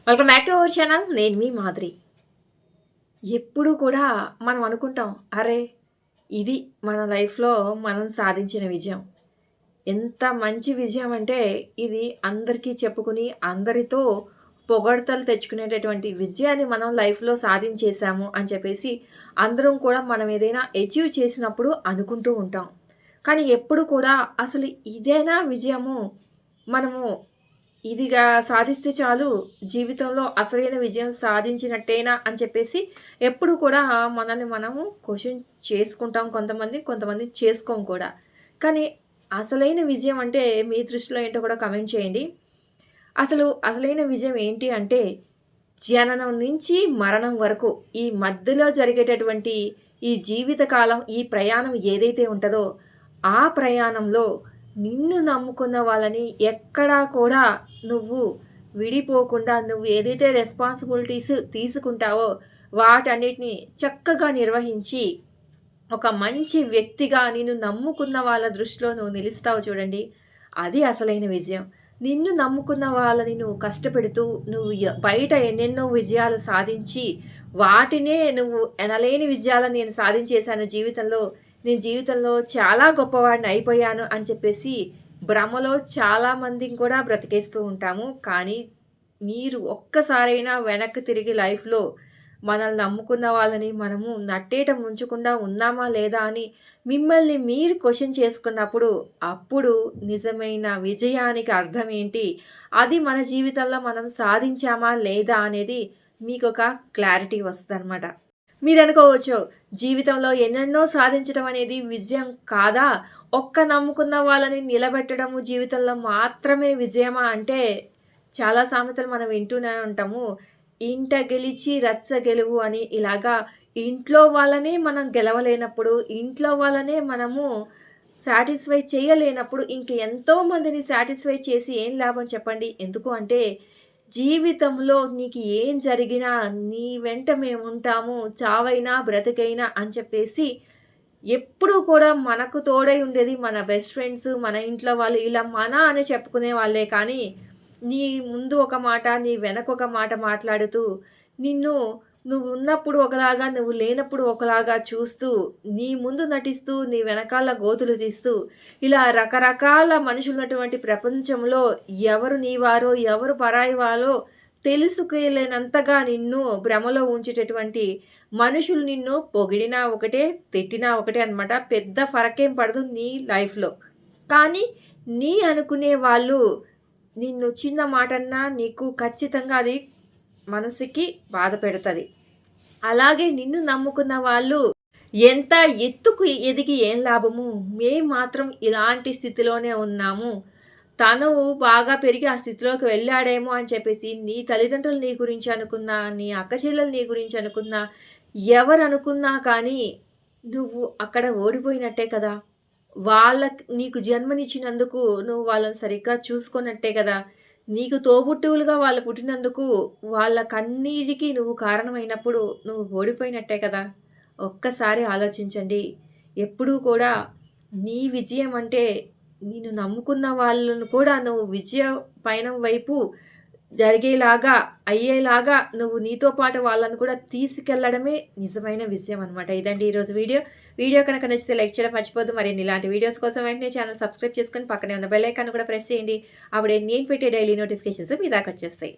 Welcome back to our channel. నేను మీ మాదిరి. ఎప్పుడు కూడా మనం అనుకుంటాం, అరే ఇది మన లైఫ్‌లో మనం సాధించిన విజయం. ఎంత మంచి విజయం అంటే ఇది అందరికీ చెప్పుకుని, అందరితో పొగడ్తలు తెచ్చుకునేటటువంటి విజయాన్ని మనం లైఫ్‌లో సాధించేసాము అని చెప్పేసి అందరం కూడా మనం ఏదైనా అచీవ్ చేసినప్పుడు అనుకుంటూ ఉంటాం. కానీ ఎప్పుడు కూడా అసలు ఇదేనా విజయము? మనము ఇదిగా సాధిస్తే చాలు జీవితంలో అసలైన విజయం సాధించినట్టేనా అని చెప్పేసి ఎప్పుడు కూడా మనల్ని మనము క్వశ్చన్ చేసుకుంటాం. కొంతమంది చేసుకోం కూడా. కానీ అసలైన విజయం అంటే మీ దృష్టిలో ఏంటో కూడా కమెంట్ చేయండి. అసలైన విజయం ఏంటి అంటే జననం నుంచి మరణం వరకు ఈ మధ్యలో జరిగేటటువంటి ఈ జీవితకాలం, ఈ ప్రయాణం ఏదైతే ఉంటదో ఆ ప్రయాణంలో నిన్ను నమ్ముకున్న వాళ్ళని ఎక్కడా కూడా నువ్వు విడిపోకుండా నువ్వు ఏదైతే రెస్పాన్సిబిలిటీస్ తీసుకుంటావో వాటన్నిటిని చక్కగా నిర్వహించి ఒక మంచి వ్యక్తిగా నిన్ను నమ్ముకున్న వాళ్ళ దృష్టిలో నువ్వు నిలుస్తావు చూడండి. అది అసలైన విజయం. నిన్ను నమ్ముకున్న వాళ్ళని నువ్వు కష్టపెడుతూ నువ్వు బయట ఎన్నెన్నో విజయాలు సాధించి వాటినే నువ్వు ఎనలేని విజయాలను నేను సాధించేశాను జీవితంలో. నేను జీవితంలో చాలా గొప్పవాడిని అయిపోయాను అని చెప్పేసి భ్రమలో చాలామందిని కూడా బ్రతికేస్తూ ఉంటాము. కానీ మీరు ఒక్కసారైనా వెనక్కి తిరిగి లైఫ్‌లో మనల్ని నమ్ముకున్న వాళ్ళని మనము నట్టేట ముంచకుండా ఉన్నామా లేదా అని మిమ్మల్ని మీరు క్వెషన్ చేసుకున్నప్పుడు అప్పుడు నిజమైన విజయానికి అర్థం ఏంటి? అది మన జీవితంలో మనం సాధించామా లేదా అనేది మీకొక క్లారిటీ వస్తదనమాట. మీరనుకోవచ్చు, జీవితంలో ఎన్నెన్నో సాధించడం అనేది విజయం కాదా? ఒక్క నమ్ముకున్న వాళ్ళని నిలబెట్టడము జీవితంలో మాత్రమే విజయమా అంటే, చాలా సామెతలు మనం వింటూనే ఉంటాము. ఇంట గెలిచి రచ్చ గెలువు అని ఇలాగా ఇంట్లో వాళ్ళనే మనం గెలవలేనప్పుడు, ఇంట్లో వాళ్ళనే మనము సాటిస్ఫై చేయలేనప్పుడు ఇంక ఎంతో మందిని సాటిస్ఫై చేసి ఏం లాభం చెప్పండి? ఎందుకు అంటే జీవితంలో నీకు ఏం జరిగినా నీ వెంట మేముంటాము, చావైనా బ్రతికైనా అని చెప్పేసి ఎప్పుడూ కూడా మనకు తోడై ఉండేది మన బెస్ట్ ఫ్రెండ్స్, మన ఇంట్లో వాళ్ళు ఇలా మన అని చెప్పుకునే వాళ్ళే కానీ, నీ ముందు ఒక మాట, నీ వెనక ఒక మాట మాట్లాడుతూ నిన్ను నువ్వు ఉన్నప్పుడు ఒకలాగా, నువ్వు లేనప్పుడు ఒకలాగా చూస్తూ, నీ ముందు నటిస్తూ, నీ వెనకాల గోతులు తీస్తూ, ఇలా రకరకాల మనుషులున్నటువంటి ప్రపంచంలో ఎవరు నీవారో, ఎవరు పరాయి వారో తెలుసుకోలేనంతగా నిన్ను భ్రమలో ఉంచేటటువంటి మనుషులు నిన్ను పొగిడినా ఒకటే, తిట్టినా ఒకటే అనమాట. పెద్ద ఫరకేం పడదు నీ లైఫ్‌లో. కానీ నీ అనుకునే వాళ్ళు నిన్ను చిన్న మాటన్నా నీకు ఖచ్చితంగా అది మనసుకి బాధ పెడతది. అలాగే నిన్ను నమ్ముకున్న వాళ్ళు ఎంత ఎత్తుకు ఎదిగి ఏం లాభము? మేం మాత్రం ఇలాంటి స్థితిలోనే ఉన్నాము. తను బాగా పెరిగి ఆ స్థితిలోకి వెళ్ళాడేమో అని చెప్పేసి నీ తల్లిదండ్రులు నీ గురించి అనుకున్నా, నీ అక్క చెల్లెలు నీ గురించి అనుకున్నా, ఎవరనుకున్నా కానీ నువ్వు అక్కడ ఓడిపోయినట్టే కదా! నీకు జన్మనిచ్చినందుకు నువ్వు వాళ్ళని సరిగ్గా చూసుకోనట్టే కదా! నీకు తోబుట్టువులుగా వాళ్ళు పుట్టినందుకు వాళ్ళ కన్నీటికి నువ్వు కారణమైనప్పుడు నువ్వు ఓడిపోయినట్టే కదా! ఒక్కసారి ఆలోచించండి. ఎప్పుడూ కూడా నీ విజయం అంటే నిన్ను నమ్ముకున్న వాళ్ళను కూడా నువ్వు విజయ పయనం వైపు జరిగేలాగా, అయ్యేలాగా నువ్వు నీతో పాటు వాళ్ళని కూడా తీసుకెళ్లడమే నిజమైన విజయం అనమాట. ఇదండి ఈరోజు వీడియో. వీడియో కనుక నచ్చితే లైక్ చేయడం మర్చిపోద్దు. మరిన్ని ఇలాంటి వీడియోస్ కోసం వెంటనే ఛానల్ సబ్స్క్రైబ్ చేసుకొని పక్కనే ఉన్న బెల్ ఐకాన్ కూడా ప్రెస్ చేయండి. అప్పుడే నేను పెట్టే డైలీ నోటిఫికేషన్స్ మీ దాకా వచ్చేస్తాయి.